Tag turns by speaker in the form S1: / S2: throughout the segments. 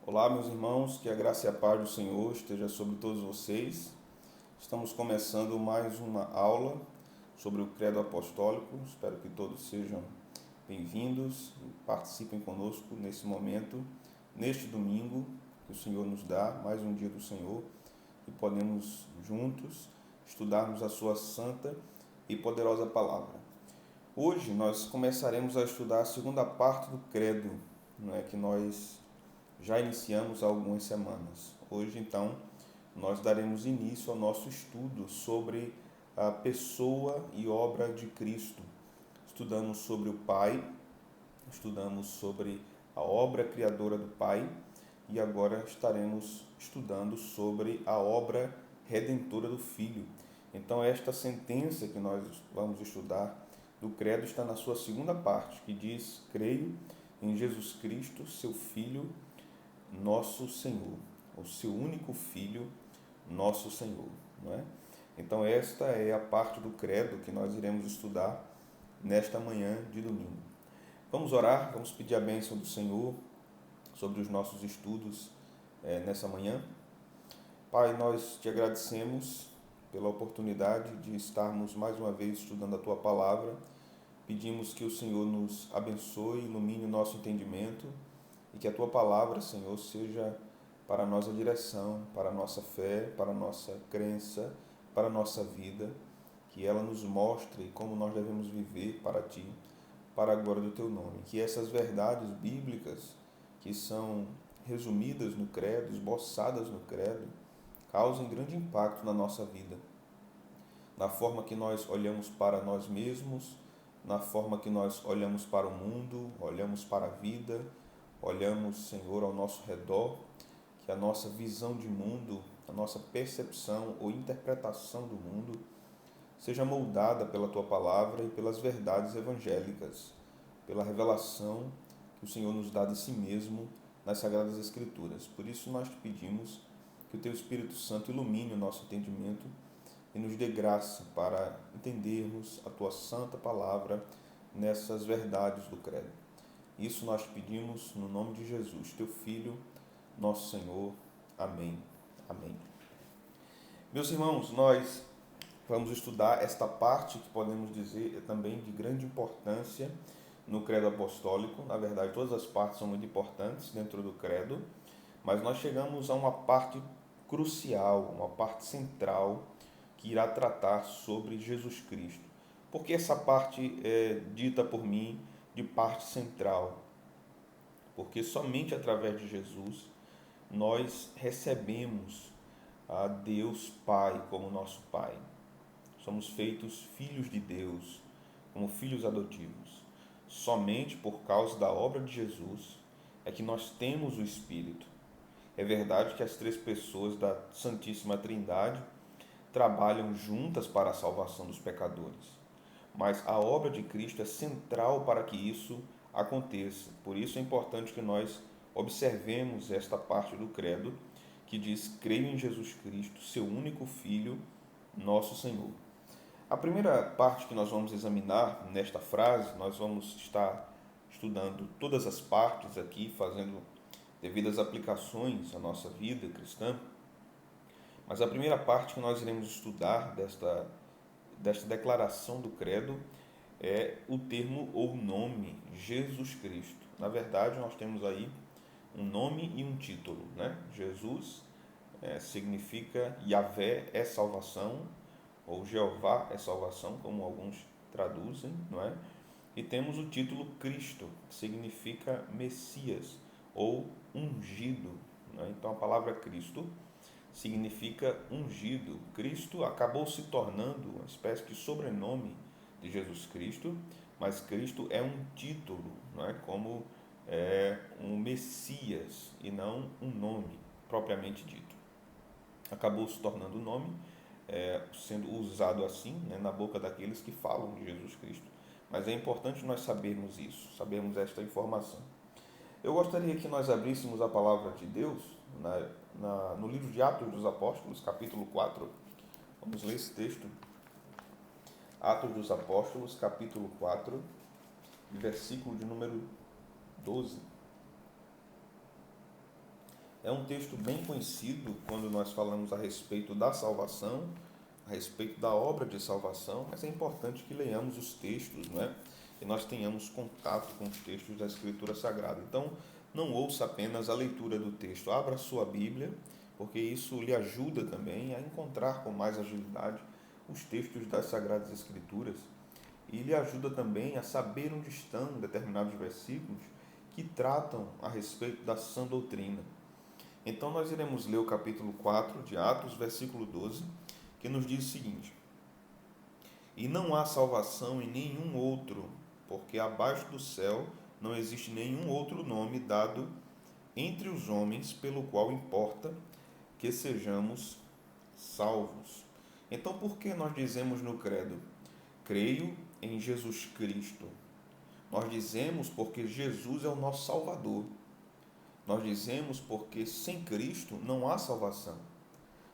S1: Olá, meus irmãos, que a graça e a paz do Senhor esteja sobre todos vocês. Estamos começando mais uma aula sobre o Credo Apostólico. Espero que todos sejam bem-vindos e participem conosco nesse momento, neste domingo que o Senhor nos dá, mais um dia do Senhor, e podemos juntos estudarmos a sua santa e poderosa palavra. Hoje nós começaremos a estudar a segunda parte do Credo, que nós já iniciamos há algumas semanas. Hoje, então, nós daremos início ao nosso estudo sobre a pessoa e obra de Cristo. Estudamos sobre o Pai, estudamos sobre a obra criadora do Pai e agora estaremos estudando sobre a obra redentora do Filho. Então, esta sentença que nós vamos estudar do Credo está na sua segunda parte, que diz: creio em Jesus Cristo, seu Filho, nosso Senhor, o seu único Filho, nosso Senhor, não é? Então esta é a parte do credo que nós iremos estudar nesta manhã de domingo. Vamos orar, vamos pedir a bênção do Senhor sobre os nossos estudos nessa manhã. Pai, nós te agradecemos pela oportunidade de estarmos mais uma vez estudando a Tua Palavra. Pedimos que o Senhor nos abençoe, ilumine o nosso entendimento e que a Tua Palavra, Senhor, seja para nós a direção, para a nossa fé, para a nossa crença, para a nossa vida, que ela nos mostre como nós devemos viver para Ti, para a glória do Teu nome. Que essas verdades bíblicas, que são resumidas no credo, esboçadas no credo, causem grande impacto na nossa vida, na forma que nós olhamos para nós mesmos, na forma que nós olhamos para o mundo, olhamos para a vida, olhamos, Senhor, ao nosso redor, que a nossa visão de mundo, a nossa percepção ou interpretação do mundo seja moldada pela Tua Palavra e pelas verdades evangélicas, pela revelação que o Senhor nos dá de si mesmo nas Sagradas Escrituras. Por isso nós te pedimos que o Teu Espírito Santo ilumine o nosso entendimento e nos dê graça para entendermos a Tua santa palavra nessas verdades do credo. Isso nós pedimos no nome de Jesus, Teu Filho, nosso Senhor. Amém. Amém. Meus irmãos, nós vamos estudar esta parte que podemos dizer também de grande importância no credo apostólico. Na verdade, todas as partes são muito importantes dentro do credo, mas nós chegamos a uma parte crucial, uma parte central que irá tratar sobre Jesus Cristo. Por que essa parte é dita por mim de parte central? Porque somente através de Jesus nós recebemos a Deus Pai como nosso Pai. Somos feitos filhos de Deus, como filhos adotivos. Somente por causa da obra de Jesus é que nós temos o Espírito. É verdade que as três pessoas da Santíssima Trindade trabalham juntas para a salvação dos pecadores, mas a obra de Cristo é central para que isso aconteça. Por isso é importante que nós observemos esta parte do credo que diz: creio em Jesus Cristo, seu único Filho, nosso Senhor. A primeira parte que nós vamos examinar nesta frase, nós vamos estar estudando todas as partes aqui, fazendo devidas aplicações à nossa vida cristã, mas a primeira parte que nós iremos estudar desta declaração do credo é o termo ou nome Jesus Cristo. Na verdade, nós temos aí um nome e um título, né? Jesus significa Yahvé é salvação, ou Jeová é salvação, como alguns traduzem, não é? E temos o título Cristo, que significa Messias, ou ungido, não é? Então a palavra Cristo significa ungido. Cristo acabou se tornando uma espécie de sobrenome de Jesus Cristo, mas Cristo é um título, não é? Como um Messias e não um nome propriamente dito. Acabou se tornando o nome, sendo usado assim, né, na boca daqueles que falam de Jesus Cristo. Mas é importante nós sabermos isso, sabermos esta informação. Eu gostaria que nós abríssemos a palavra de Deus no livro de Atos dos Apóstolos, capítulo 4. Vamos ler esse texto. Atos dos Apóstolos, capítulo 4, versículo de número 12. É um texto bem conhecido quando nós falamos a respeito da salvação, a respeito da obra de salvação, mas é importante que leiamos os textos, não é? E nós tenhamos contato com os textos da Escritura Sagrada. Então, não ouça apenas a leitura do texto, abra a sua Bíblia, porque isso lhe ajuda também a encontrar com mais agilidade os textos das Sagradas Escrituras e lhe ajuda também a saber onde estão determinados versículos que tratam a respeito da sã doutrina. Então, nós iremos ler o capítulo 4 de Atos, versículo 12, que nos diz o seguinte: E não há salvação em nenhum outro, porque abaixo do céu não existe nenhum outro nome dado entre os homens pelo qual importa que sejamos salvos. Então, por que nós dizemos no credo, creio em Jesus Cristo? Nós dizemos porque Jesus é o nosso Salvador. Nós dizemos porque sem Cristo não há salvação.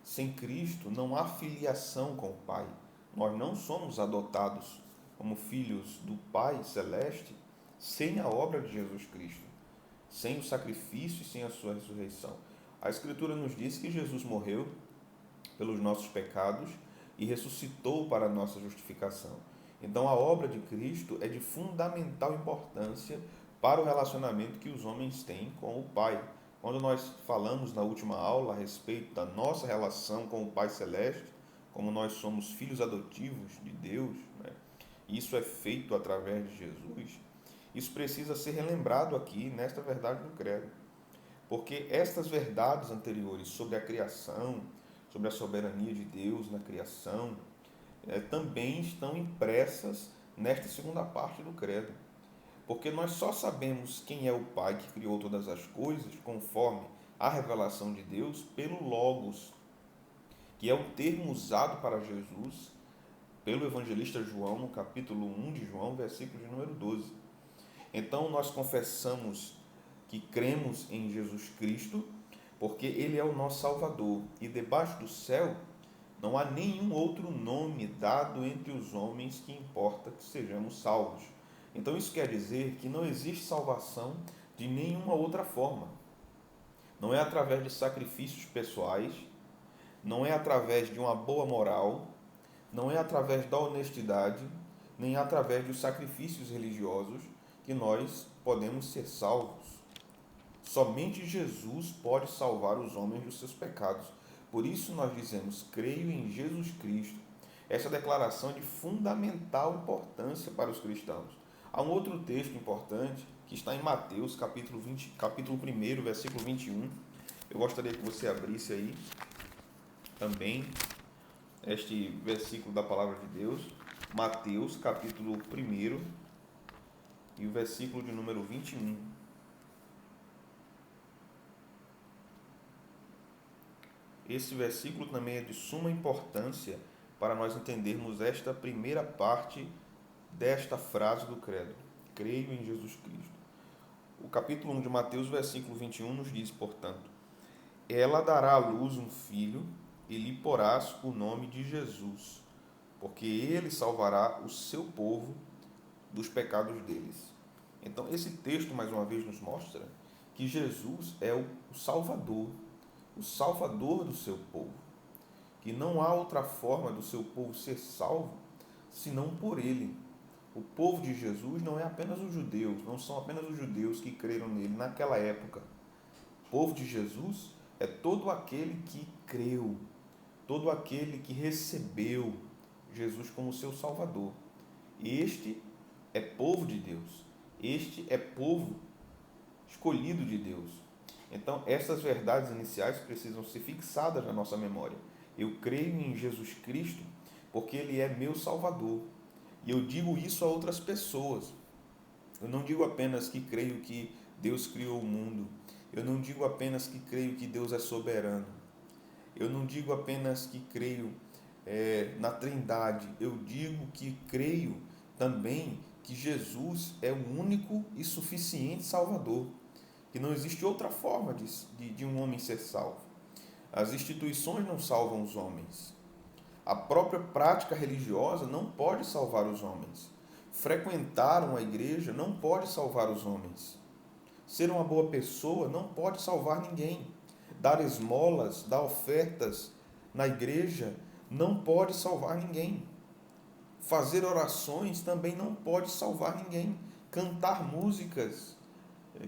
S1: Sem Cristo não há filiação com o Pai. Nós não somos adotados como filhos do Pai Celeste sem a obra de Jesus Cristo, sem o sacrifício e sem a sua ressurreição. A Escritura nos diz que Jesus morreu pelos nossos pecados e ressuscitou para a nossa justificação. Então, a obra de Cristo é de fundamental importância para o relacionamento que os homens têm com o Pai. Quando nós falamos na última aula a respeito da nossa relação com o Pai Celeste, como nós somos filhos adotivos de Deus, né? Isso é feito através de Jesus, isso precisa ser relembrado aqui nesta verdade do credo. Porque estas verdades anteriores sobre a criação, sobre a soberania de Deus na criação, também estão impressas nesta segunda parte do credo. Porque nós só sabemos quem é o Pai que criou todas as coisas, conforme a revelação de Deus, pelo Logos, que é um termo usado para Jesus pelo evangelista João, no capítulo 1 de João, versículo de número 12. Então, nós confessamos que cremos em Jesus Cristo, porque Ele é o nosso Salvador, e debaixo do céu não há nenhum outro nome dado entre os homens que importa que sejamos salvos. Então, isso quer dizer que não existe salvação de nenhuma outra forma. Não é através de sacrifícios pessoais, não é através de uma boa moral, não é através da honestidade, nem através dos sacrifícios religiosos que nós podemos ser salvos. Somente Jesus pode salvar os homens dos seus pecados. Por isso nós dizemos, creio em Jesus Cristo. Essa declaração é de fundamental importância para os cristãos. Há um outro texto importante que está em Mateus, capítulo 1, versículo 21. Eu gostaria que você abrisse aí também este versículo da palavra de Deus. Mateus, capítulo 1 e o versículo de número 21. Esse versículo também é de suma importância para nós entendermos esta primeira parte desta frase do credo. Creio em Jesus Cristo. O capítulo 1 de Mateus, versículo 21, nos diz, portanto, ela dará à luz um filho e lhe porás o nome de Jesus, porque ele salvará o seu povo dos pecados deles. Então, esse texto, mais uma vez, nos mostra que Jesus é o Salvador do seu povo, que não há outra forma do seu povo ser salvo senão por ele. O povo de Jesus não é apenas os judeus, não são apenas os judeus que creram nele naquela época. O povo de Jesus é todo aquele que creu, todo aquele que recebeu Jesus como seu Salvador. Este é povo de Deus, este é povo escolhido de Deus. Então, essas verdades iniciais precisam ser fixadas na nossa memória. Eu creio em Jesus Cristo porque Ele é meu Salvador. E eu digo isso a outras pessoas. Eu não digo apenas que creio que Deus criou o mundo. Eu não digo apenas que creio que Deus é soberano. Eu não digo apenas que creio na Trindade. Eu digo que creio também que Jesus é o único e suficiente Salvador. Que não existe outra forma de um homem ser salvo. As instituições não salvam os homens. A própria prática religiosa não pode salvar os homens. Frequentar uma igreja não pode salvar os homens. Ser uma boa pessoa não pode salvar ninguém. dar esmolas, dar ofertas na igreja não pode salvar ninguém. Fazer orações também não pode salvar ninguém. Cantar músicas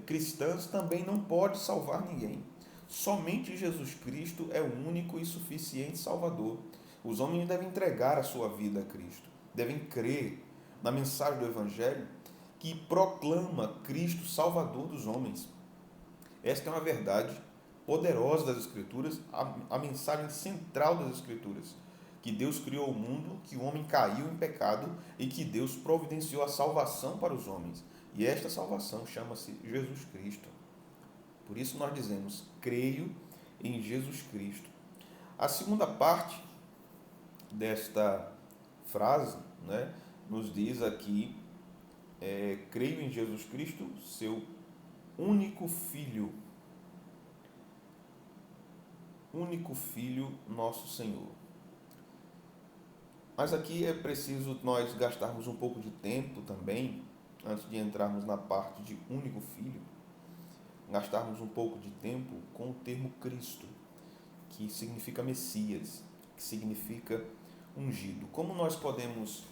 S1: cristãs também não pode salvar ninguém. Somente Jesus Cristo é o único e suficiente Salvador. Os homens devem entregar a sua vida a Cristo, devem crer na mensagem do Evangelho que proclama Cristo Salvador dos homens. Esta é uma verdade poderosa das Escrituras, a mensagem central das Escrituras, que Deus criou o mundo, que o homem caiu em pecado e que Deus providenciou a salvação para os homens. E esta salvação chama-se Jesus Cristo. Por isso nós dizemos, creio em Jesus Cristo. A segunda parte desta frase, né, nos diz aqui, creio em Jesus Cristo, seu único Filho, nosso Senhor. Mas aqui é preciso nós gastarmos um pouco de tempo também, antes de entrarmos na parte de único Filho, gastarmos um pouco de tempo com o termo Cristo, que significa Messias, que significa ungido. Como nós podemos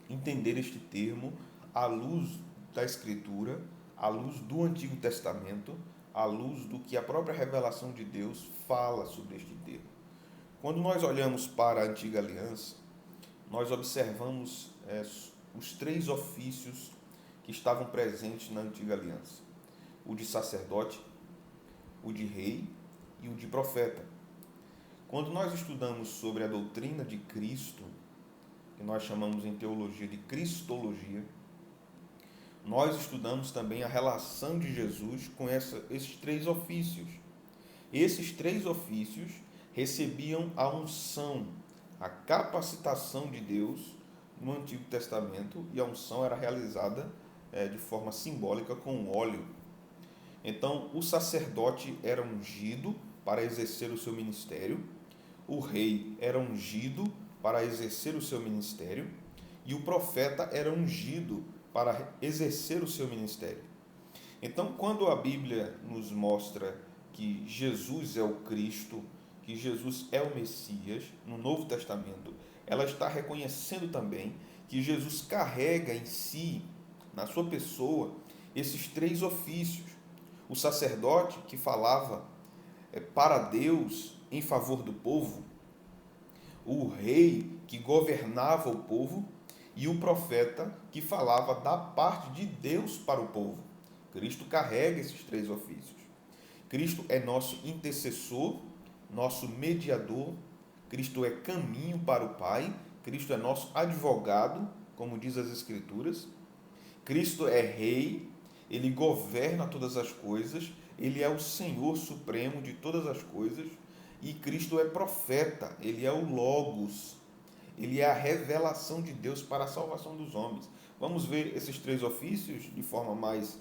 S1: entender este termo à luz da Escritura, à luz do Antigo Testamento, à luz do que a própria revelação de Deus fala sobre este termo? Quando nós olhamos para a Antiga Aliança, nós observamos os três ofícios que estavam presentes na Antiga Aliança: o de sacerdote, o de rei e o de profeta. Quando nós estudamos sobre a doutrina de Cristo, que nós chamamos em teologia de cristologia, nós estudamos também a relação de Jesus com esses três ofícios. Esses três ofícios recebiam a unção, a capacitação de Deus no Antigo Testamento, e a unção era realizada de forma simbólica com óleo. Então, o sacerdote era ungido para exercer o seu ministério, o rei era ungido para exercer o seu ministério, e o profeta era ungido para exercer o seu ministério. Então, quando a Bíblia nos mostra que Jesus é o Cristo, que Jesus é o Messias, no Novo Testamento, ela está reconhecendo também que Jesus carrega em si, na sua pessoa, esses três ofícios. O sacerdote que falava para Deus em favor do povo, o rei que governava o povo e o profeta que falava da parte de Deus para o povo. Cristo carrega esses três ofícios. Cristo é nosso intercessor, nosso mediador, Cristo é caminho para o Pai, Cristo é nosso advogado, como diz as Escrituras, Cristo é rei, ele governa todas as coisas, ele é o Senhor supremo de todas as coisas, e Cristo é profeta, ele é o Logos, ele é a revelação de Deus para a salvação dos homens. Vamos ver esses três ofícios de forma mais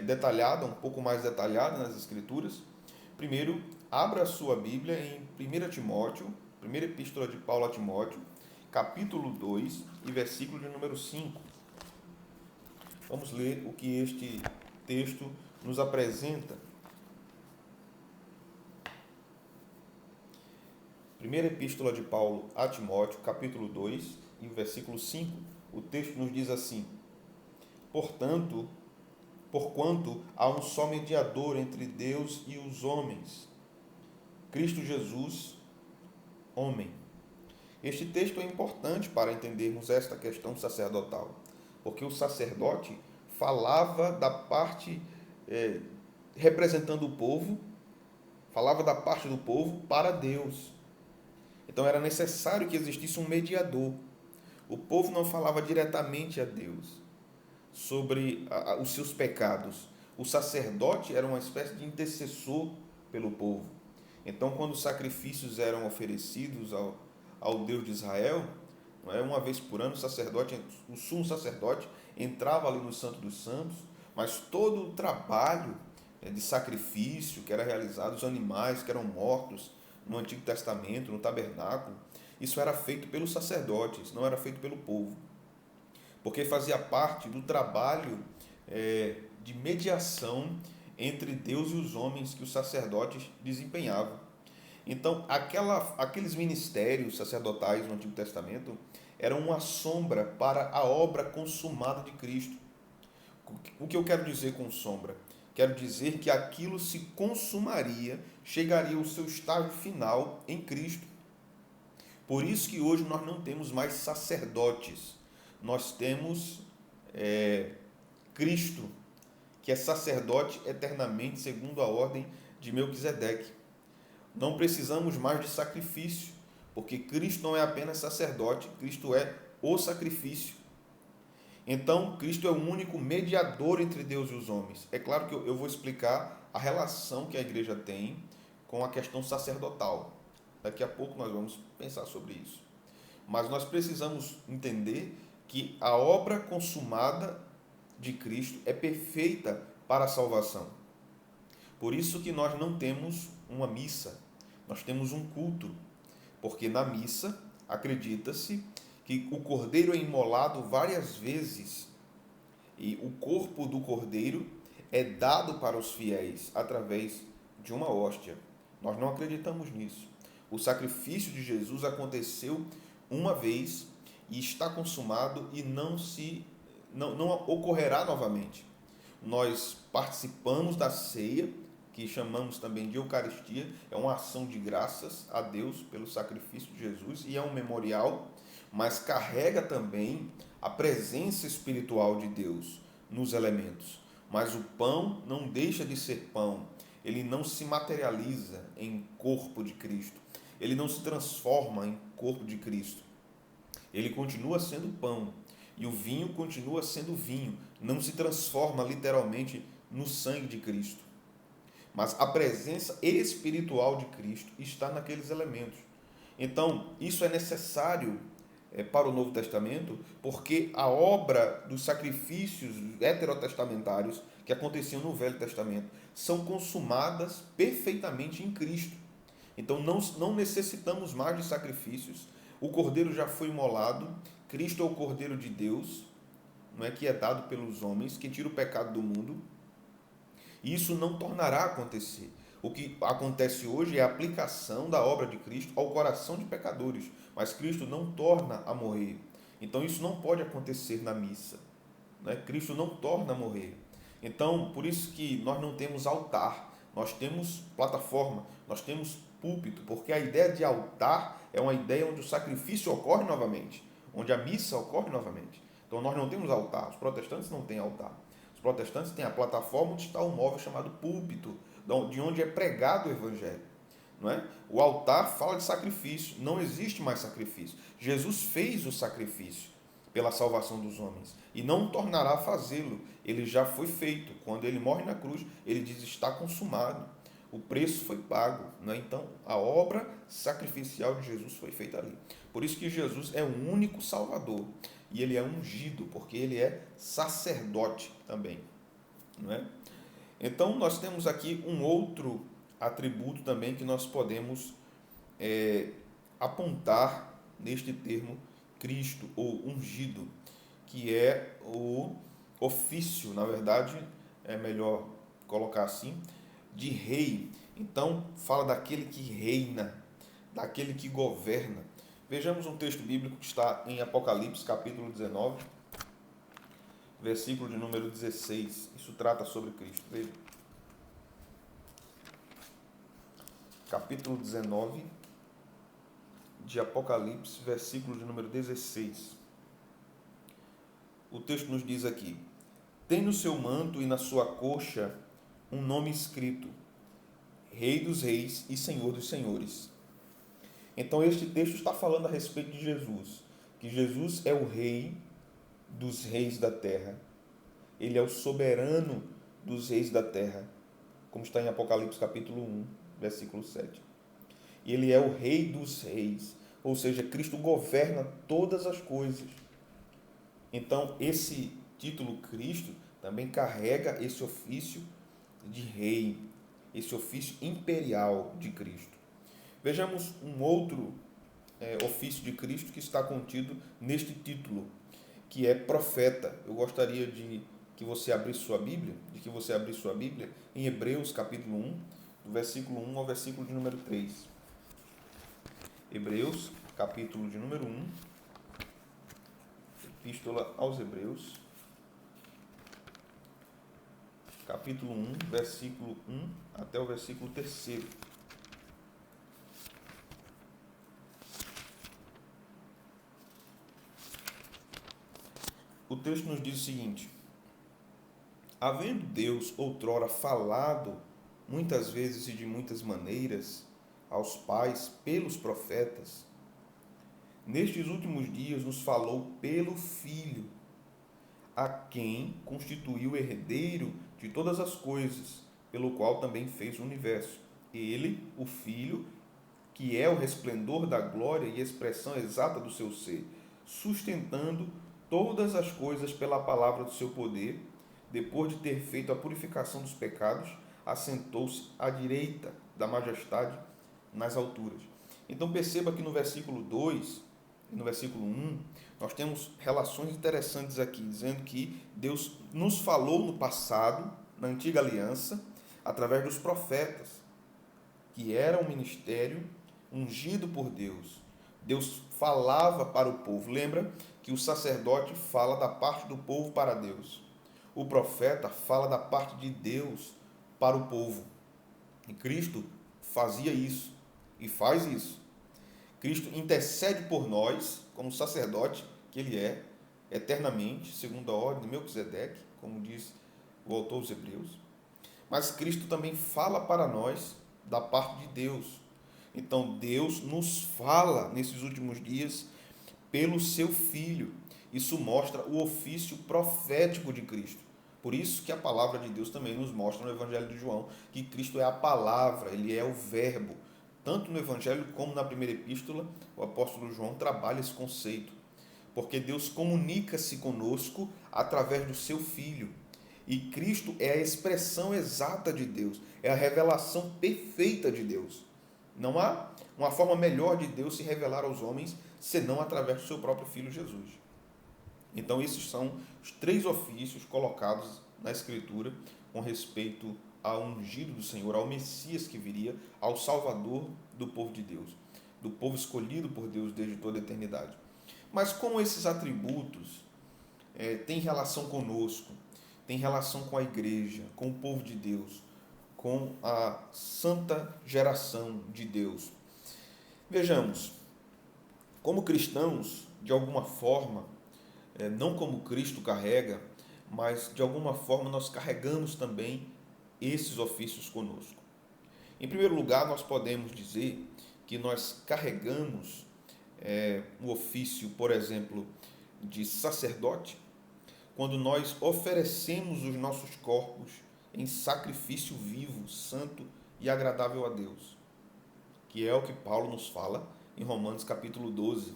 S1: detalhada, um pouco mais detalhada nas Escrituras. Primeiro, abra a sua Bíblia em 1 Timóteo, primeira epístola de Paulo a Timóteo, capítulo 2 e versículo de número 5. Vamos ler o que este texto nos apresenta. Primeira epístola de Paulo a Timóteo, capítulo 2 e versículo 5. O texto nos diz assim: porquanto há um só mediador entre Deus e os homens, Cristo Jesus, homem. Este texto é importante para entendermos esta questão sacerdotal, porque o sacerdote falava da parte representando o povo, falava da parte do povo para Deus. Então era necessário que existisse um mediador. O povo não falava diretamente a Deus sobre os seus pecados. O sacerdote era uma espécie de intercessor pelo povo. Então, quando os sacrifícios eram oferecidos ao Deus de Israel, uma vez por ano, o sumo sacerdote entrava ali no Santo dos Santos, mas todo o trabalho de sacrifício que era realizado, os animais que eram mortos no Antigo Testamento, no tabernáculo, isso era feito pelos sacerdotes, não era feito pelo povo, porque fazia parte do trabalho de mediação entre Deus e os homens que os sacerdotes desempenhavam. Então, aqueles ministérios sacerdotais no Antigo Testamento eram uma sombra para a obra consumada de Cristo. O que eu quero dizer com sombra? Quero dizer que aquilo se consumaria, chegaria ao seu estágio final em Cristo. Por isso que hoje nós não temos mais sacerdotes, nós temos Cristo, que é sacerdote eternamente, segundo a ordem de Melquisedeque. Não precisamos mais de sacrifício, porque Cristo não é apenas sacerdote, Cristo é o sacrifício. Então, Cristo é o único mediador entre Deus e os homens. É claro que eu vou explicar a relação que a igreja tem com a questão sacerdotal. Daqui a pouco nós vamos pensar sobre isso. Mas nós precisamos entender que a obra consumada de Cristo é perfeita para a salvação. Por isso que nós não temos uma missa, nós temos um culto. Porque na missa acredita-se que o cordeiro é imolado várias vezes e o corpo do cordeiro é dado para os fiéis através de uma hóstia. Nós não acreditamos nisso. O sacrifício de Jesus aconteceu uma vez e está consumado e não ocorrerá novamente. Nós participamos da ceia, que chamamos também de Eucaristia, é uma ação de graças a Deus pelo sacrifício de Jesus e é um memorial, mas carrega também a presença espiritual de Deus nos elementos. Mas o pão não deixa de ser pão, ele não se materializa em corpo de Cristo, ele não se transforma em corpo de Cristo, ele continua sendo pão e o vinho continua sendo vinho, não se transforma literalmente no sangue de Cristo. Mas a presença espiritual de Cristo está naqueles elementos. Então, isso é necessário para o Novo Testamento, porque a obra dos sacrifícios heterotestamentários que aconteciam no Velho Testamento são consumadas perfeitamente em Cristo. Então, não necessitamos mais de sacrifícios. O Cordeiro já foi imolado. Cristo é o Cordeiro de Deus, não é, que é dado pelos homens, que tira o pecado do mundo. Isso não tornará a acontecer. O que acontece hoje é a aplicação da obra de Cristo ao coração de pecadores, mas Cristo não torna a morrer. Então isso não pode acontecer na missa, né? Cristo não torna a morrer. Então, por isso que nós não temos altar, nós temos plataforma, nós temos púlpito, porque a ideia de altar é uma ideia onde o sacrifício ocorre novamente, onde a missa ocorre novamente. Então nós não temos altar, os protestantes não têm altar. Os protestantes têm a plataforma onde está o móvel chamado púlpito, de onde é pregado o evangelho. Não é? O altar fala de sacrifício, não existe mais sacrifício. Jesus fez o sacrifício pela salvação dos homens e não tornará a fazê-lo, ele já foi feito. Quando ele morre na cruz, ele diz: está consumado, o preço foi pago. Não é? Então, a obra sacrificial de Jesus foi feita ali. Por isso que Jesus é o único Salvador. E ele é ungido, porque ele é sacerdote também. Não é? Então, nós temos aqui um outro atributo também que nós podemos apontar neste termo Cristo, ou ungido, que é o ofício, na verdade, é melhor colocar assim, de rei. Então, fala daquele que reina, daquele que governa. Vejamos um texto bíblico que está em Apocalipse, capítulo 19, versículo de número 16. Isso trata sobre Cristo. Veja. Capítulo 19 de Apocalipse, versículo de número 16. O texto nos diz aqui: tem no seu manto e na sua coxa um nome escrito: Rei dos Reis e Senhor dos Senhores. Então, este texto está falando a respeito de Jesus, que Jesus é o Rei dos reis da terra. Ele é o soberano dos reis da terra, como está em Apocalipse capítulo 1, versículo 7. E ele é o Rei dos reis, ou seja, Cristo governa todas as coisas. Então, esse título Cristo também carrega esse ofício de rei, esse ofício imperial de Cristo. Vejamos um outro ofício de Cristo que está contido neste título, que é profeta. Eu gostaria de que você abrisse sua Bíblia, em Hebreus capítulo 1, do versículo 1 ao versículo de número 3. Hebreus, capítulo de número 1, Epístola aos Hebreus, capítulo 1, versículo 1 até o versículo 3. O texto nos diz o seguinte: havendo Deus outrora falado muitas vezes e de muitas maneiras aos pais pelos profetas, nestes últimos dias nos falou pelo Filho, a quem constituiu herdeiro de todas as coisas, pelo qual também fez o universo. Ele, o Filho, que é o resplendor da glória e expressão exata do seu ser, sustentando todas as coisas pela palavra do seu poder, depois de ter feito a purificação dos pecados, assentou-se à direita da majestade nas alturas. Então perceba que no versículo 2 e no versículo 1, nós temos relações interessantes aqui, dizendo que Deus nos falou no passado, na antiga aliança, através dos profetas, que era um ministério ungido por Deus. Deus falava para o povo. Lembra que o sacerdote fala da parte do povo para Deus. O profeta fala da parte de Deus para o povo. E Cristo fazia isso e faz isso. Cristo intercede por nós, como sacerdote que ele é, eternamente, segundo a ordem de Melquisedeque, como diz o autor dos Hebreus. Mas Cristo também fala para nós da parte de Deus. Então Deus nos fala nesses últimos dias pelo seu Filho. Isso mostra o ofício profético de Cristo. Por isso que a palavra de Deus também nos mostra no Evangelho de João que Cristo é a palavra, ele é o verbo. Tanto no Evangelho como na primeira epístola, o apóstolo João trabalha esse conceito. Porque Deus comunica-se conosco através do seu Filho. E Cristo é a expressão exata de Deus, é a revelação perfeita de Deus. Não há uma forma melhor de Deus se revelar aos homens senão através do seu próprio Filho Jesus. Então esses são os 3 ofícios colocados na Escritura com respeito ao ungido do Senhor, ao Messias que viria, ao Salvador do povo de Deus, do povo escolhido por Deus desde toda a eternidade. Mas como esses atributos têm relação conosco, têm relação com a igreja, com o povo de Deus, com a santa geração de Deus? Vejamos, como cristãos, de alguma forma, não como Cristo carrega, mas de alguma forma nós carregamos também esses ofícios conosco. Em primeiro lugar, nós podemos dizer que nós carregamos o ofício, por exemplo, de sacerdote, quando nós oferecemos os nossos corpos em sacrifício vivo, santo e agradável a Deus, que é o que Paulo nos fala em Romanos capítulo 12,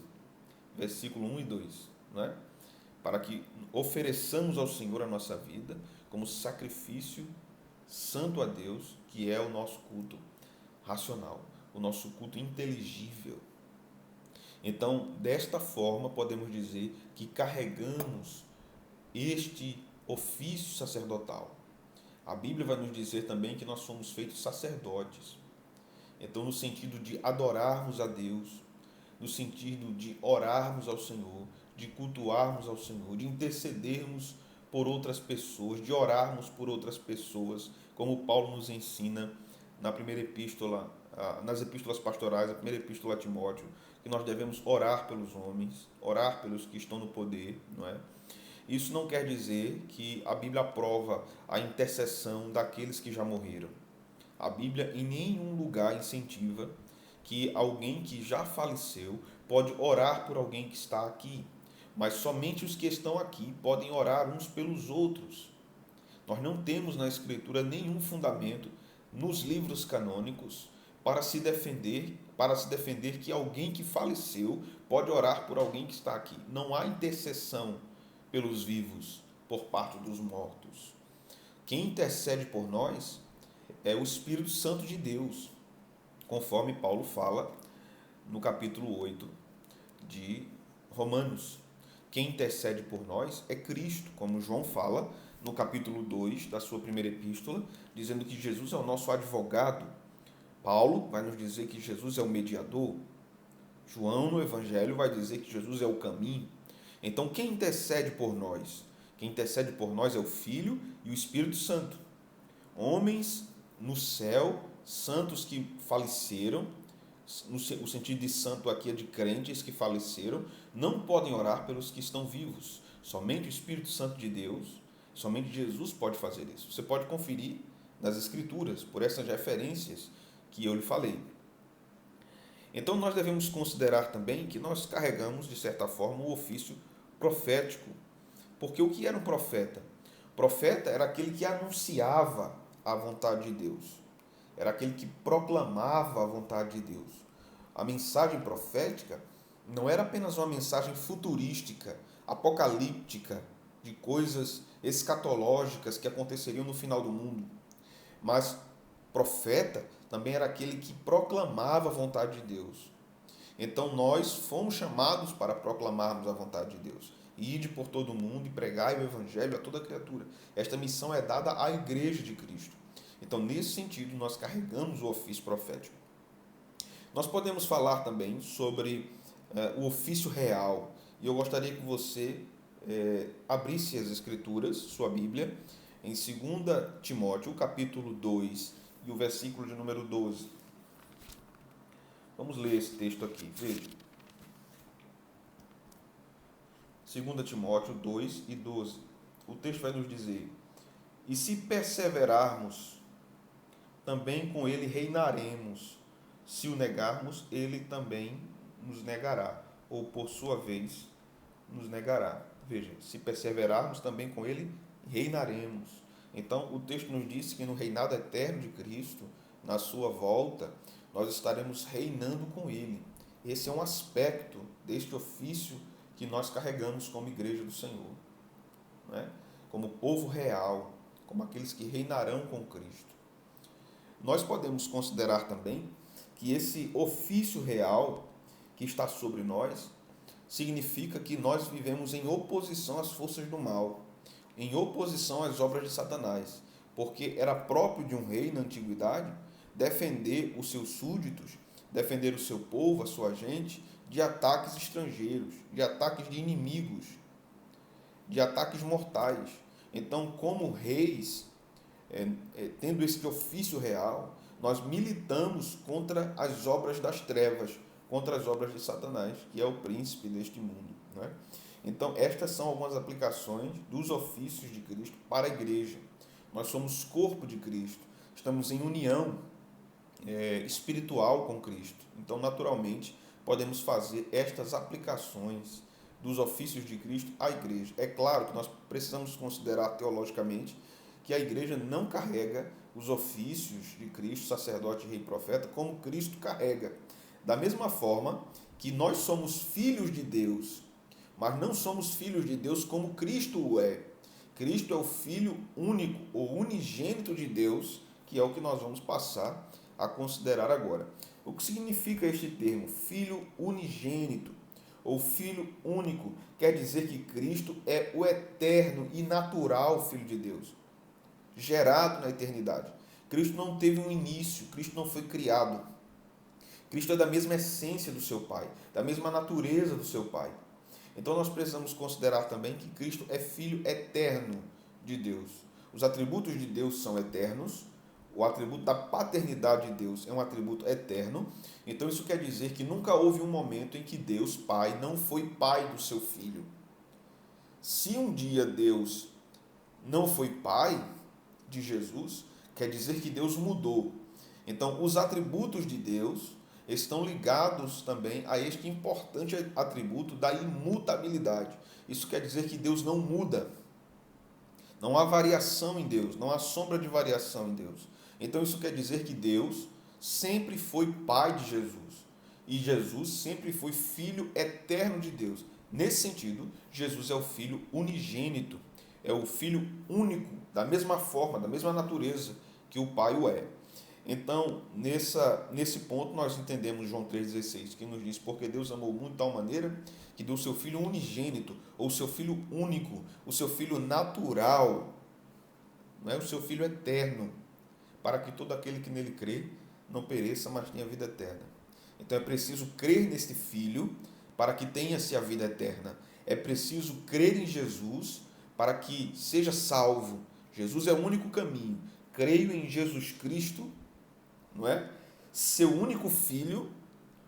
S1: versículo 1 e 2, né? Para que ofereçamos ao Senhor a nossa vida como sacrifício santo a Deus, que é o nosso culto racional, o nosso culto inteligível. Então, desta forma, podemos dizer que carregamos este ofício sacerdotal. A Bíblia vai nos dizer também que nós somos feitos sacerdotes. Então, no sentido de adorarmos a Deus, no sentido de orarmos ao Senhor, de cultuarmos ao Senhor, de intercedermos por outras pessoas, de orarmos por outras pessoas, como Paulo nos ensina na primeira epístola, nas epístolas pastorais, a primeira epístola a Timóteo, que nós devemos orar pelos homens, orar pelos que estão no poder, não é? Isso não quer dizer que a Bíblia aprova a intercessão daqueles que já morreram. A Bíblia em nenhum lugar incentiva que alguém que já faleceu pode orar por alguém que está aqui, mas somente os que estão aqui podem orar uns pelos outros. Nós não temos na Escritura nenhum fundamento nos livros canônicos para se defender que alguém que faleceu pode orar por alguém que está aqui. Não há intercessão pelos vivos por parte dos mortos. Quem intercede por nós é o Espírito Santo de Deus, conforme Paulo fala no capítulo 8 de Romanos. Quem intercede por nós é Cristo, como João fala no capítulo 2 da sua primeira epístola, dizendo que Jesus é o nosso advogado. Paulo vai nos dizer que Jesus é o mediador. João, no Evangelho, vai dizer que Jesus é o caminho. Então, quem intercede por nós? Quem intercede por nós é o Filho e o Espírito Santo. Homens no céu, santos que faleceram, o sentido de santo aqui é de crentes que faleceram, não podem orar pelos que estão vivos. Somente o Espírito Santo de Deus, somente Jesus pode fazer isso. Você pode conferir nas Escrituras, por essas referências que eu lhe falei. Então, nós devemos considerar também que nós carregamos, de certa forma, o ofício profético. Porque o que era um profeta? Profeta era aquele que anunciava a vontade de Deus. Era aquele que proclamava a vontade de Deus. A mensagem profética não era apenas uma mensagem futurística, apocalíptica, de coisas escatológicas que aconteceriam no final do mundo. Mas profeta também era aquele que proclamava a vontade de Deus. Então nós fomos chamados para proclamarmos a vontade de Deus. Ide por todo o mundo e pregai o evangelho a toda criatura. Esta missão é dada à igreja de Cristo. Então, nesse sentido, nós carregamos o ofício profético. Nós podemos falar também sobre o ofício real. E eu gostaria que você abrisse as Escrituras, sua Bíblia, em 2 Timóteo, capítulo 2, e o versículo de número 12. Vamos ler esse texto aqui, veja. 2 Timóteo 2 e 12. O texto vai nos dizer: e se perseverarmos, também com ele reinaremos. Se o negarmos, ele também nos negará, ou por sua vez nos negará. Veja, se perseverarmos, também com ele reinaremos. Então, o texto nos diz que no reinado eterno de Cristo, na sua volta, nós estaremos reinando com ele. Esse é um aspecto deste ofício que nós carregamos como igreja do Senhor, não é? Como povo real, como aqueles que reinarão com Cristo. Nós podemos considerar também que esse ofício real que está sobre nós significa que nós vivemos em oposição às forças do mal, em oposição às obras de Satanás, porque era próprio de um rei na antiguidade defender os seus súditos, defender o seu povo, a sua gente, de ataques estrangeiros, de ataques de inimigos, de ataques mortais. Então, como reis, tendo esse ofício real, nós militamos contra as obras das trevas, contra as obras de Satanás, que é o príncipe deste mundo, não é? Então, estas são algumas aplicações dos ofícios de Cristo para a igreja. Nós somos corpo de Cristo, estamos em união espiritual com Cristo. Então, naturalmente, podemos fazer estas aplicações dos ofícios de Cristo à igreja. É claro que nós precisamos considerar teologicamente que a igreja não carrega os ofícios de Cristo, sacerdote, rei e profeta, como Cristo carrega. Da mesma forma que nós somos filhos de Deus, mas não somos filhos de Deus como Cristo o é. Cristo é o Filho único, ou unigênito de Deus, que é o que nós vamos passar a considerar agora. O que significa este termo, Filho unigênito, ou Filho único? Quer dizer que Cristo é o eterno e natural Filho de Deus, gerado na eternidade. Cristo não teve um início, Cristo não foi criado. Cristo é da mesma essência do seu Pai, da mesma natureza do seu Pai. Então nós precisamos considerar também que Cristo é Filho eterno de Deus. Os atributos de Deus são eternos, o atributo da paternidade de Deus é um atributo eterno. Então isso quer dizer que nunca houve um momento em que Deus, Pai, não foi Pai do seu Filho. Se um dia Deus não foi Pai de Jesus, quer dizer que Deus mudou. Então os atributos de Deus estão ligados também a este importante atributo da imutabilidade. Isso quer dizer que Deus não muda. Não há variação em Deus, não há sombra de variação em Deus. Então isso quer dizer que Deus sempre foi Pai de Jesus. E Jesus sempre foi Filho eterno de Deus. Nesse sentido, Jesus é o Filho unigênito. É o Filho único, da mesma forma, da mesma natureza que o Pai o é. Então, nesse ponto, nós entendemos João 3,16, que nos diz: porque Deus amou muito de tal maneira que deu o seu Filho unigênito, ou o seu Filho único, o seu Filho natural, não é? O seu Filho eterno, para que todo aquele que nele crê não pereça, mas tenha vida eterna. Então é preciso crer neste Filho para que tenha-se a vida eterna. É preciso crer em Jesus para que seja salvo. Jesus é o único caminho. Creio em Jesus Cristo, não é? Seu único Filho,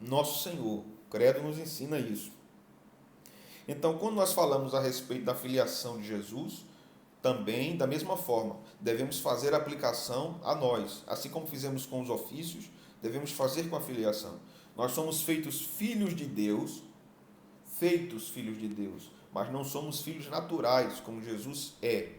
S1: nosso Senhor. O credo nos ensina isso. Então, quando nós falamos a respeito da filiação de Jesus, também, da mesma forma, devemos fazer a aplicação a nós. Assim como fizemos com os ofícios, devemos fazer com a filiação. Nós somos feitos filhos de Deus, mas não somos filhos naturais, como Jesus é.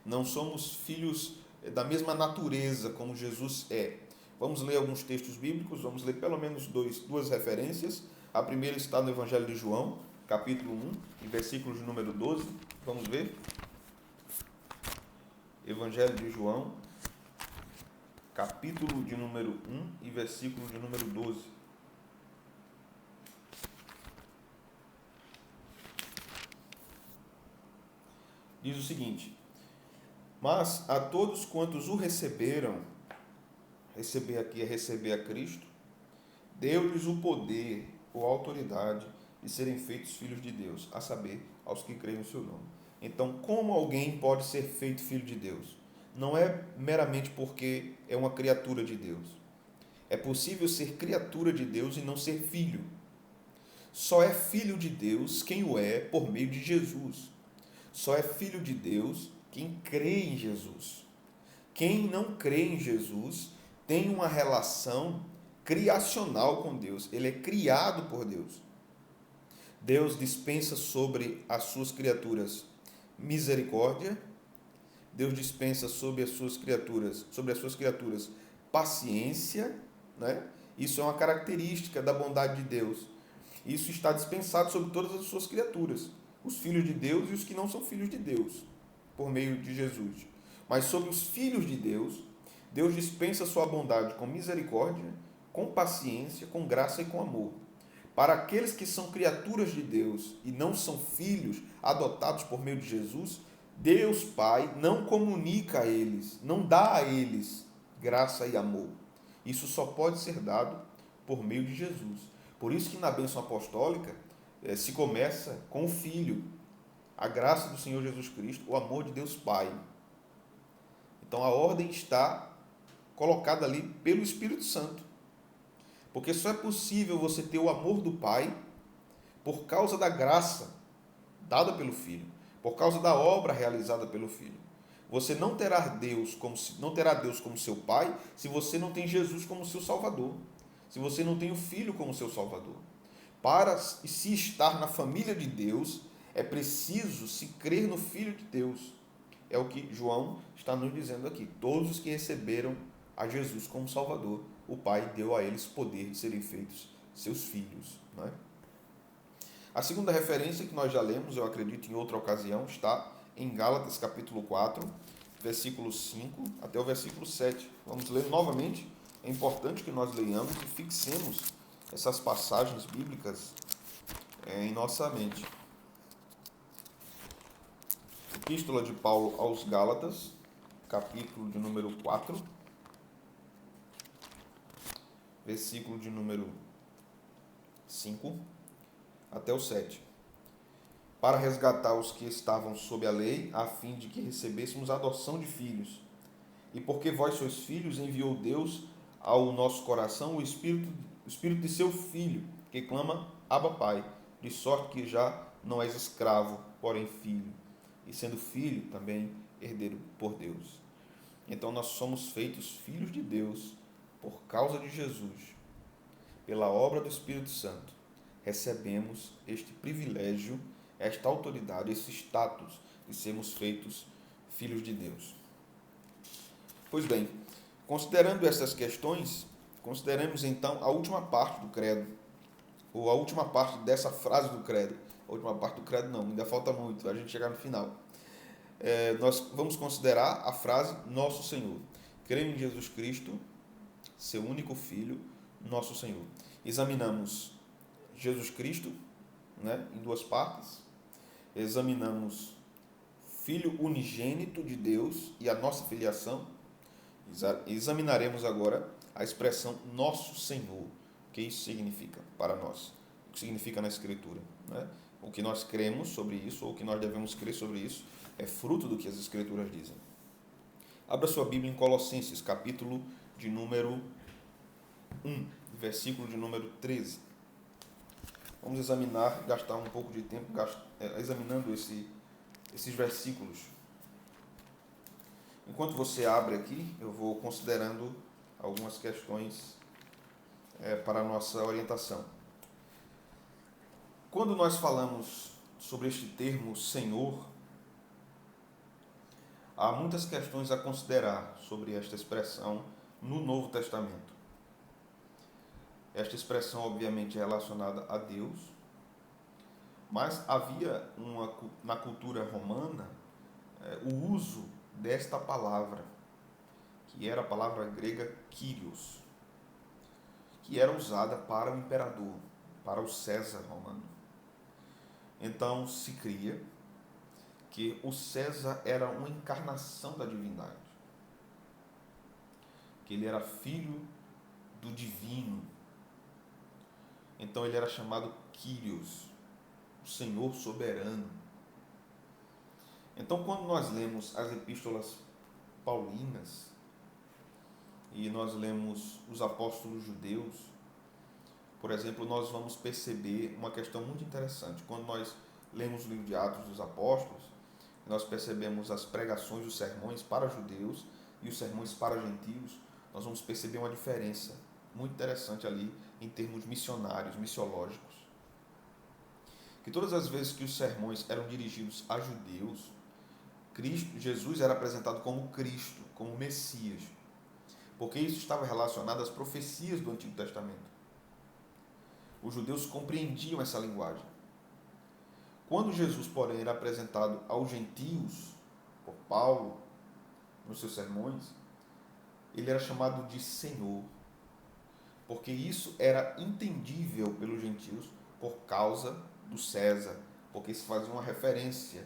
S1: Não somos filhos da mesma natureza, como Jesus é. Vamos ler alguns textos bíblicos, vamos ler pelo menos duas referências. A primeira está no Evangelho de João, capítulo 1, e versículos de número 12. Vamos ver? Evangelho de João, capítulo de número 1 e versículo de número 12. Diz o seguinte: mas a todos quantos o receberam, receber aqui é receber a Cristo, deu-lhes o poder ou a autoridade de serem feitos filhos de Deus, a saber, aos que creem no seu nome. Então, como alguém pode ser feito filho de Deus? Não é meramente porque é uma criatura de Deus. É possível ser criatura de Deus e não ser filho. Só é filho de Deus quem o é por meio de Jesus. Só é filho de Deus quem crê em Jesus. Quem não crê em Jesus tem uma relação criacional com Deus. Ele é criado por Deus. Deus dispensa sobre as suas criaturas misericórdia. Deus dispensa sobre as suas criaturas paciência, né? Isso é uma característica da bondade de Deus. Isso está dispensado sobre todas as suas criaturas, os filhos de Deus e os que não são filhos de Deus, por meio de Jesus. Mas sobre os filhos de Deus, Deus dispensa sua bondade com misericórdia, com paciência, com graça e com amor. Para aqueles que são criaturas de Deus e não são filhos adotados por meio de Jesus, Deus Pai não comunica a eles, não dá a eles graça e amor. Isso só pode ser dado por meio de Jesus. Por isso que na bênção apostólica se começa com o Filho, a graça do Senhor Jesus Cristo, o amor de Deus Pai. Então a ordem está colocada ali pelo Espírito Santo. Porque só é possível você ter o amor do Pai por causa da graça dada pelo Filho, por causa da obra realizada pelo Filho. Você não terá Deus como seu Pai se você não tem Jesus como seu Salvador, se você não tem o Filho como seu Salvador. Para se estar na família de Deus, é preciso se crer no Filho de Deus. É o que João está nos dizendo aqui. Todos os que receberam a Jesus como Salvador, o Pai deu a eles poder de serem feitos seus filhos. Não é? A segunda referência que nós já lemos, eu acredito em outra ocasião, está em Gálatas capítulo 4, versículo 5 até o versículo 7. Vamos ler novamente. É importante que nós leiamos e fixemos essas passagens bíblicas em nossa mente. Epístola de Paulo aos Gálatas, capítulo de número 4, versículo de número 5 até o 7. Para resgatar os que estavam sob a lei, a fim de que recebêssemos a adoção de filhos. E porque vós sois filhos, enviou Deus ao nosso coração o Espírito de seu Filho, que clama, Abba Pai, de sorte que já não és escravo, porém filho, e sendo filho também herdeiro por Deus. Então nós somos feitos filhos de Deus por causa de Jesus, pela obra do Espírito Santo. Recebemos este privilégio, esta autoridade, esse status de sermos feitos filhos de Deus. Pois bem, considerando essas questões, consideremos então a última parte do credo, ou a última parte dessa frase do credo. A última parte do credo não, ainda falta muito, a gente chegar no final. Nós vamos considerar a frase Nosso Senhor. Creio em Jesus Cristo, seu único Filho, nosso Senhor. Examinamos Jesus Cristo, né, em duas partes. Examinamos Filho unigênito de Deus e a nossa filiação, examinaremos agora a expressão nosso Senhor. O que isso significa para nós? O que significa na Escritura, né? O que nós cremos sobre isso, ou o que nós devemos crer sobre isso, é fruto do que as Escrituras dizem. Abra sua Bíblia em Colossenses, capítulo de número 1, versículo de número 13. Vamos examinar, gastar um pouco de tempo examinando esses versículos. Enquanto você abre aqui, eu vou considerando algumas questões para a nossa orientação. Quando nós falamos sobre este termo Senhor, há muitas questões a considerar sobre esta expressão no Novo Testamento. Esta expressão, obviamente, é relacionada a Deus, mas havia na cultura romana o uso desta palavra, que era a palavra grega Kyrios, que era usada para o imperador, para o César romano. Então se cria que o César era uma encarnação da divindade, que ele era filho do divino. Então ele era chamado Kyrios, o Senhor soberano. Então, quando nós lemos as epístolas paulinas e nós lemos os apóstolos judeus, por exemplo, nós vamos perceber uma questão muito interessante. Quando nós lemos o livro de Atos dos Apóstolos, nós percebemos as pregações, os sermões para judeus e os sermões para gentios, nós vamos perceber uma diferença muito interessante ali em termos missionários, missiológicos. Que todas as vezes que os sermões eram dirigidos a judeus, Jesus era apresentado como Cristo, como Messias, porque isso estava relacionado às profecias do Antigo Testamento. Os judeus compreendiam essa linguagem. Quando Jesus, porém, era apresentado aos gentios, por Paulo, nos seus sermões, ele era chamado de Senhor, porque isso era entendível pelos gentios por causa do César, porque se fazia uma referência,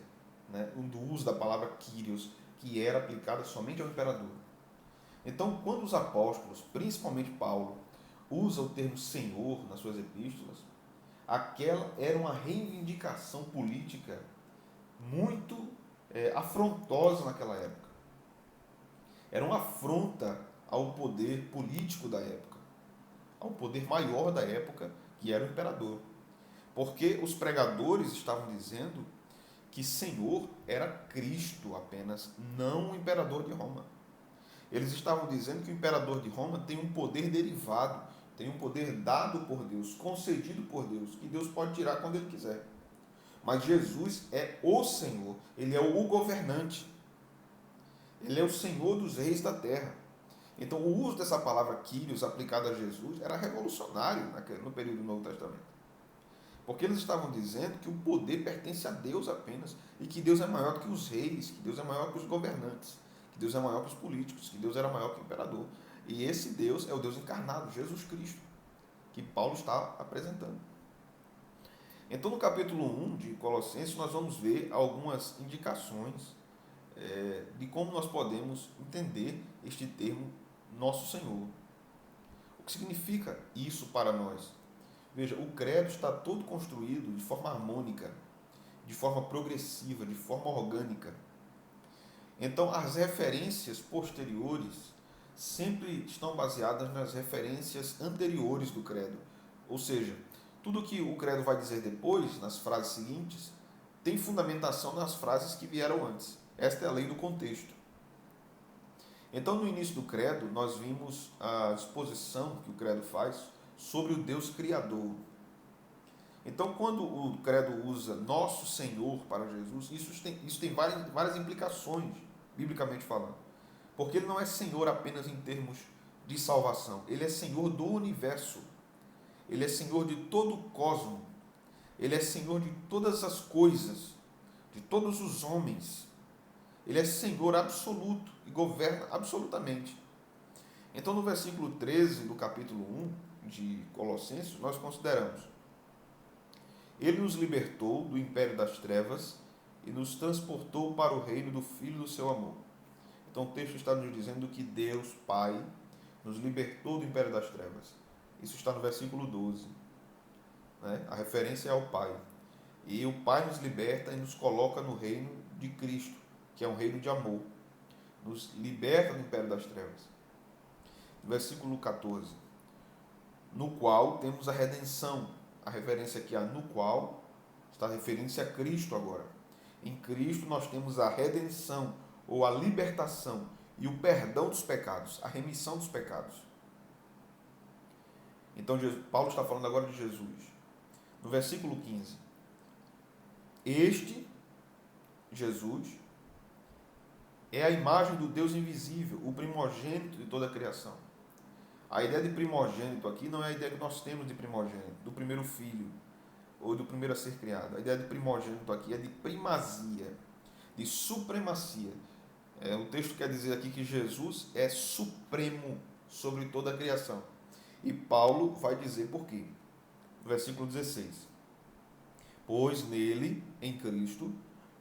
S1: né, do uso da palavra Kyrios, que era aplicada somente ao imperador. Então, quando os apóstolos, principalmente Paulo, usa o termo Senhor nas suas epístolas, aquela era uma reivindicação política muito afrontosa naquela época. Era uma afronta ao poder político da época, ao poder maior da época, que era o imperador. Porque os pregadores estavam dizendo que Senhor era Cristo apenas, não o imperador de Roma. Eles estavam dizendo que o imperador de Roma tem um poder derivado, tem um poder dado por Deus, concedido por Deus, que Deus pode tirar quando Ele quiser. Mas Jesus é o Senhor, Ele é o governante, Ele é o Senhor dos reis da terra. Então o uso dessa palavra Kyrios aplicada a Jesus era revolucionário no período do Novo Testamento. Porque eles estavam dizendo que o poder pertence a Deus apenas, e que Deus é maior que os reis, que Deus é maior que os governantes, que Deus é maior que os políticos, que Deus era maior que o imperador. E esse Deus é o Deus encarnado, Jesus Cristo, que Paulo está apresentando. Então, no capítulo 1 de Colossenses, nós vamos ver algumas indicações de como nós podemos entender este termo, nosso Senhor. O que significa isso para nós? Veja, o credo está todo construído de forma harmônica, de forma progressiva, de forma orgânica. Então, as referências posteriores sempre estão baseadas nas referências anteriores do credo. Ou seja, tudo que o credo vai dizer depois, nas frases seguintes, tem fundamentação nas frases que vieram antes. Esta é a lei do contexto. Então, no início do credo, nós vimos a exposição que o credo faz sobre o Deus Criador. Então, quando o credo usa nosso Senhor para Jesus, isso tem várias implicações, biblicamente falando. Porque Ele não é Senhor apenas em termos de salvação. Ele é Senhor do universo. Ele é Senhor de todo o cosmos. Ele é Senhor de todas as coisas, de todos os homens. Ele é Senhor absoluto e governa absolutamente. Então, no versículo 13 do capítulo 1 de Colossenses, nós consideramos: Ele nos libertou do império das trevas e nos transportou para o reino do Filho do seu amor. Então o texto está nos dizendo que Deus, Pai, nos libertou do império das trevas. Isso está no versículo 12. Né? A referência é ao Pai. E o Pai nos liberta e nos coloca no reino de Cristo, que é um reino de amor. Nos liberta do império das trevas. Versículo 14. No qual temos a redenção. A referência aqui a no qual está referindo-se a Cristo agora. Em Cristo nós temos a redenção, ou a libertação, e o perdão dos pecados, a remissão dos pecados. Então Paulo está falando agora de Jesus. No versículo 15. Este, Jesus, é a imagem do Deus invisível, o primogênito de toda a criação. A ideia de primogênito aqui não é a ideia que nós temos de primogênito, do primeiro filho, ou do primeiro a ser criado. A ideia de primogênito aqui é de primazia, de supremacia. O texto quer dizer aqui que Jesus é supremo sobre toda a criação. E Paulo vai dizer por quê. Versículo 16. Pois nele, em Cristo,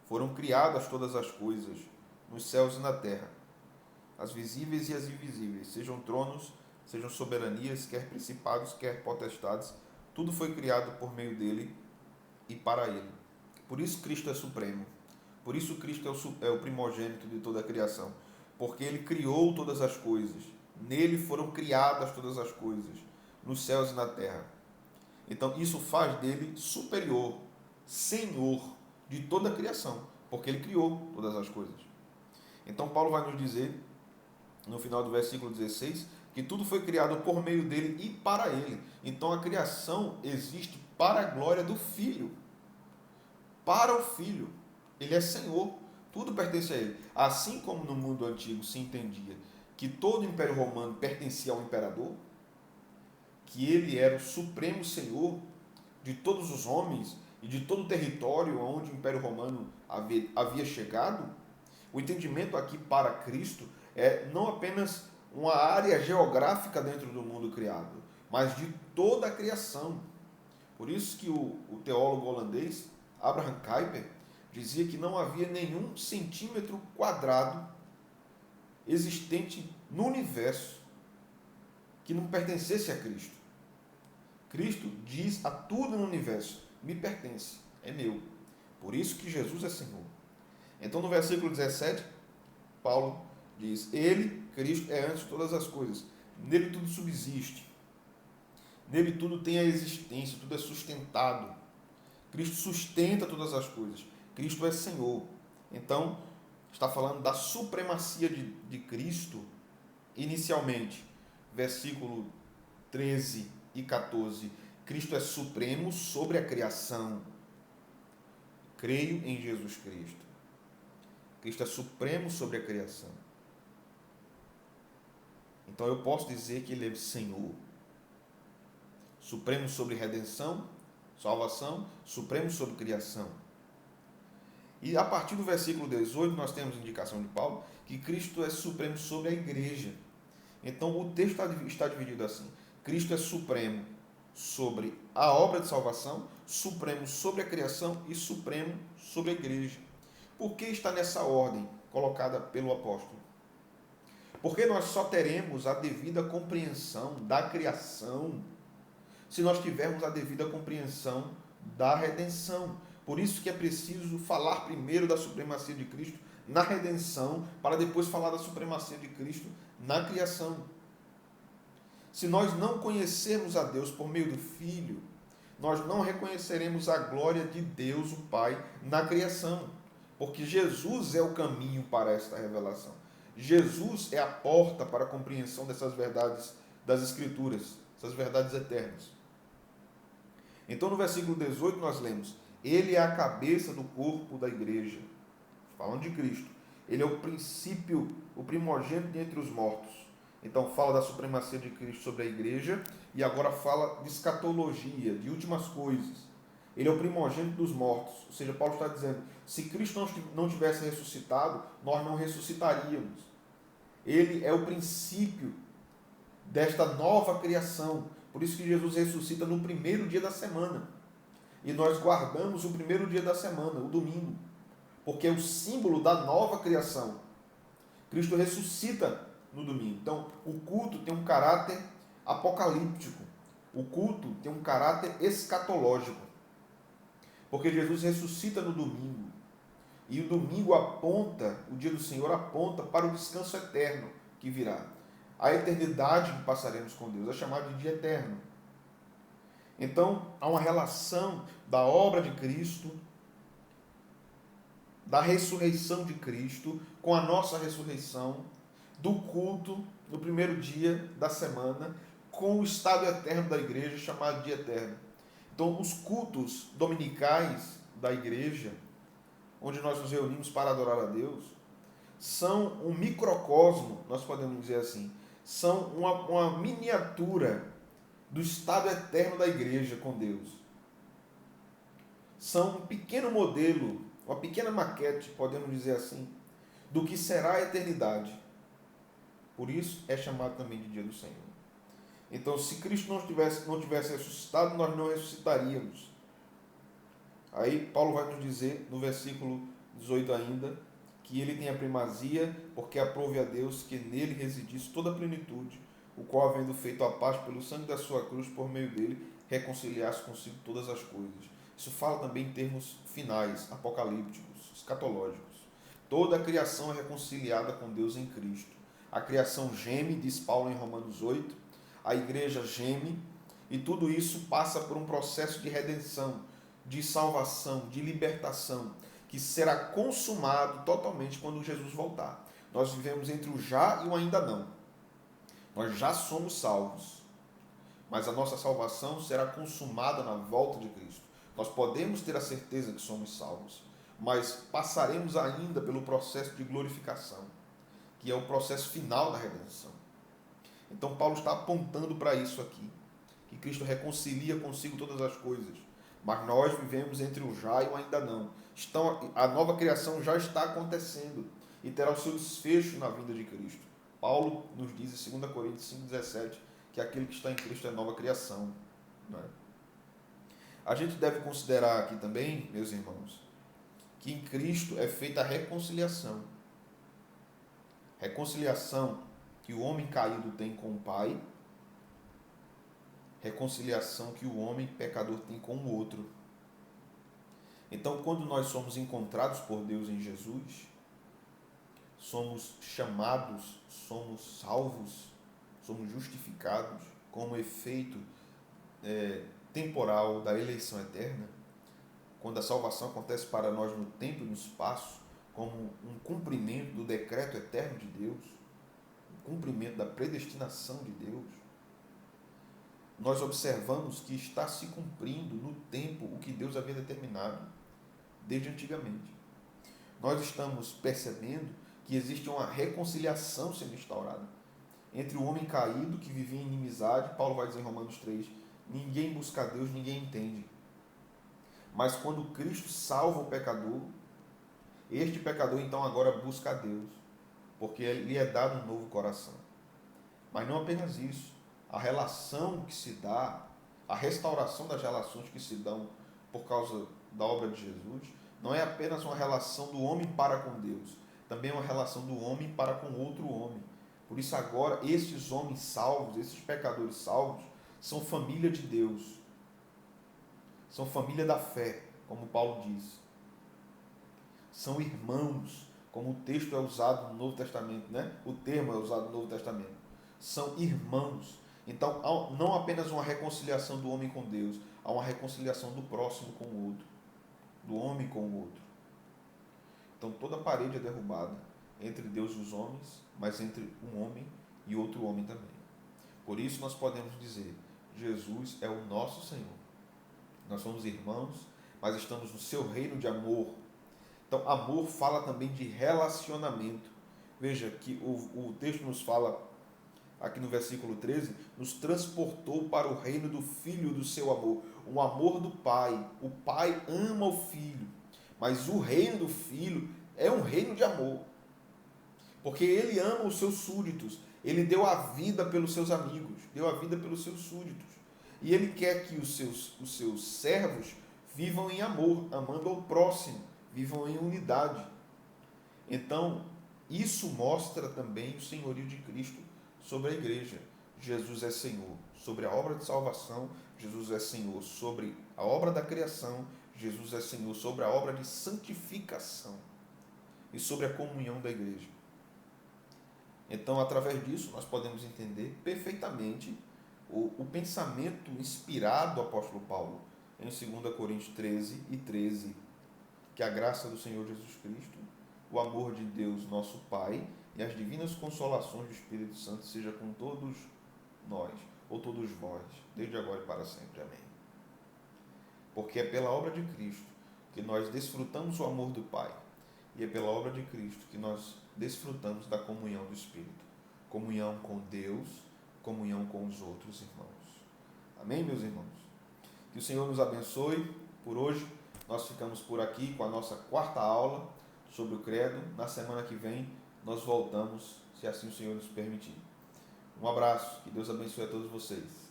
S1: foram criadas todas as coisas, nos céus e na terra, as visíveis e as invisíveis, sejam tronos, sejam soberanias, quer principados, quer potestades, tudo foi criado por meio dele e para ele. Por isso Cristo é supremo. Por isso Cristo é o primogênito de toda a criação. Porque ele criou todas as coisas. Nele foram criadas todas as coisas, nos céus e na terra. Então isso faz dele superior, Senhor de toda a criação. Porque ele criou todas as coisas. Então Paulo vai nos dizer, no final do versículo 16, que tudo foi criado por meio dele e para ele. Então a criação existe para a glória do Filho. Para o Filho. Ele é Senhor. Tudo pertence a ele. Assim como no mundo antigo se entendia que todo o Império Romano pertencia ao imperador, que ele era o supremo Senhor de todos os homens e de todo o território onde o Império Romano havia chegado, o entendimento aqui para Cristo é não apenas uma área geográfica dentro do mundo criado, mas de toda a criação. Por isso que o teólogo holandês Abraham Kuyper dizia que não havia nenhum centímetro quadrado existente no universo que não pertencesse a Cristo. Cristo diz a tudo no universo: me pertence, é meu. Por isso que Jesus é Senhor. Então no versículo 17, Paulo diz: ele, Cristo, é antes de todas as coisas. Nele tudo subsiste. Nele tudo tem a existência, tudo é sustentado. Cristo sustenta todas as coisas. Cristo é Senhor. Então, está falando da supremacia de Cristo, inicialmente, versículo 13 e 14. Cristo é supremo sobre a criação. Creio em Jesus Cristo. Cristo é supremo sobre a criação. Então eu posso dizer que ele é Senhor. Supremo sobre redenção, salvação, supremo sobre criação. E a partir do versículo 18 nós temos indicação de Paulo que Cristo é supremo sobre a igreja. Então o texto está dividido assim: Cristo é supremo sobre a obra de salvação, supremo sobre a criação e supremo sobre a igreja. Por que está nessa ordem colocada pelo apóstolo? Porque nós só teremos a devida compreensão da criação se nós tivermos a devida compreensão da redenção. Por isso que é preciso falar primeiro da supremacia de Cristo na redenção, para depois falar da supremacia de Cristo na criação. Se nós não conhecermos a Deus por meio do Filho, nós não reconheceremos a glória de Deus, o Pai, na criação. Porque Jesus é o caminho para esta revelação. Jesus é a porta para a compreensão dessas verdades das Escrituras, essas verdades eternas. Então, no versículo 18, nós lemos: ele é a cabeça do corpo da igreja. Falando de Cristo. Ele é o princípio, o primogênito de entre os mortos. Então, fala da supremacia de Cristo sobre a igreja e agora fala de escatologia, de últimas coisas. Ele é o primogênito dos mortos. Ou seja, Paulo está dizendo, se Cristo não tivesse ressuscitado, nós não ressuscitaríamos. Ele é o princípio desta nova criação. Por isso que Jesus ressuscita no primeiro dia da semana. E nós guardamos o primeiro dia da semana, o domingo,
S2: porque é o símbolo da nova criação. Cristo ressuscita no domingo. Então, o culto tem um caráter apocalíptico. O culto tem um caráter escatológico. Porque Jesus ressuscita no domingo. E o domingo aponta, o dia do Senhor aponta para o descanso eterno que virá. A eternidade que passaremos com Deus é chamada de dia eterno. Então, há uma relação da obra de Cristo, da ressurreição de Cristo, com a nossa ressurreição, do culto no primeiro dia da semana, com o estado eterno da igreja, chamado dia eterno. Então, os cultos dominicais da igreja, onde nós nos reunimos para adorar a Deus, são um microcosmo, nós podemos dizer assim, são uma miniatura do estado eterno da igreja com Deus. São um pequeno modelo, uma pequena maquete, podemos dizer assim, do que será a eternidade. Por isso é chamado também de dia do Senhor. Então, se Cristo não tivesse ressuscitado, nós não ressuscitaríamos. Aí Paulo vai nos dizer, no versículo 18 ainda, que ele tem a primazia, porque aprove a Deus que nele residisse toda a plenitude, o qual, havendo feito a paz pelo sangue da sua cruz, por meio dele, reconciliasse consigo todas as coisas. Isso fala também em termos finais, apocalípticos, escatológicos. Toda a criação é reconciliada com Deus em Cristo. A criação geme, diz Paulo em Romanos 8, a igreja geme, e tudo isso passa por um processo de redenção, de salvação, de libertação, que será consumado totalmente quando Jesus voltar. Nós vivemos entre o já e o ainda não. Nós já somos salvos, mas a nossa salvação será consumada na volta de Cristo. Nós podemos ter a certeza que somos salvos, mas passaremos ainda pelo processo de glorificação, que é o processo final da redenção. Então Paulo está apontando para isso aqui, que Cristo reconcilia consigo todas as coisas, mas nós vivemos entre o já e o ainda não. A nova criação já está acontecendo e terá o seu desfecho na vinda de Cristo. Paulo nos diz em 2 Coríntios 5,17 que aquele que está em Cristo é nova criação. Não é? A gente deve considerar aqui também, meus irmãos, que em Cristo é feita a reconciliação. Reconciliação que o homem caído tem com o Pai, reconciliação que o homem pecador tem com o outro. Então, quando nós somos encontrados por Deus em Jesus, somos chamados, somos salvos, somos justificados como efeito temporal da eleição eterna, quando a salvação acontece para nós no tempo e no espaço, como um cumprimento do decreto eterno de Deus, um cumprimento da predestinação de Deus, nós observamos que está se cumprindo no tempo o que Deus havia determinado desde antigamente. Nós estamos percebendo que existe uma reconciliação sendo instaurada entre o homem caído que vivia em inimizade. Paulo vai dizer em Romanos 3, ninguém busca a Deus, ninguém entende. Mas quando Cristo salva o pecador, este pecador então agora busca a Deus, porque lhe é dado um novo coração. Mas não apenas isso, a relação que se dá, a restauração das relações que se dão por causa da obra de Jesus, não é apenas uma relação do homem para com Deus, também é uma relação do homem para com outro homem. Por isso agora, esses homens salvos, esses pecadores salvos, são família de Deus, são família da fé, como Paulo diz. São irmãos, como o texto é usado no Novo Testamento, né? O termo é usado no Novo Testamento. São irmãos. Então, não apenas uma reconciliação do homem com Deus, há uma reconciliação do próximo com o outro, do homem com o outro. Então, toda a parede é derrubada entre Deus e os homens, mas entre um homem e outro homem também. Por isso, nós podemos dizer, Jesus é o nosso Senhor. Nós somos irmãos, mas estamos no seu reino de amor. Então, amor fala também de relacionamento. Veja que o texto nos fala, aqui no versículo 13, nos transportou para o reino do Filho do seu amor. O amor do Pai. O Pai ama o Filho, mas o reino do Filho é um reino de amor. Porque ele ama os seus súditos. Ele deu a vida pelos seus amigos, deu a vida pelos seus súditos. E ele quer que os seus servos vivam em amor, amando ao próximo, vivam em unidade. Então, isso mostra também o senhorio de Cristo sobre a igreja. Jesus é Senhor sobre a obra de salvação, Jesus é Senhor sobre a obra da criação, Jesus é Senhor sobre a obra de santificação e sobre a comunhão da igreja. Então, através disso, nós podemos entender perfeitamente o pensamento inspirado do apóstolo Paulo em 2 Coríntios 13:13, que a graça do Senhor Jesus Cristo, o amor de Deus, nosso Pai, e as divinas consolações do Espírito Santo seja com todos nós, ou todos vós, desde agora e para sempre. Amém. Porque é pela obra de Cristo que nós desfrutamos o amor do Pai, e é pela obra de Cristo que nós desfrutamos da comunhão do Espírito, comunhão com Deus, comunhão com os outros irmãos. Amém, meus irmãos? Que o Senhor nos abençoe. Por hoje, nós ficamos por aqui com a nossa quarta aula sobre o credo. Na semana que vem, nós voltamos, se assim o Senhor nos permitir. Um abraço, que Deus abençoe a todos vocês.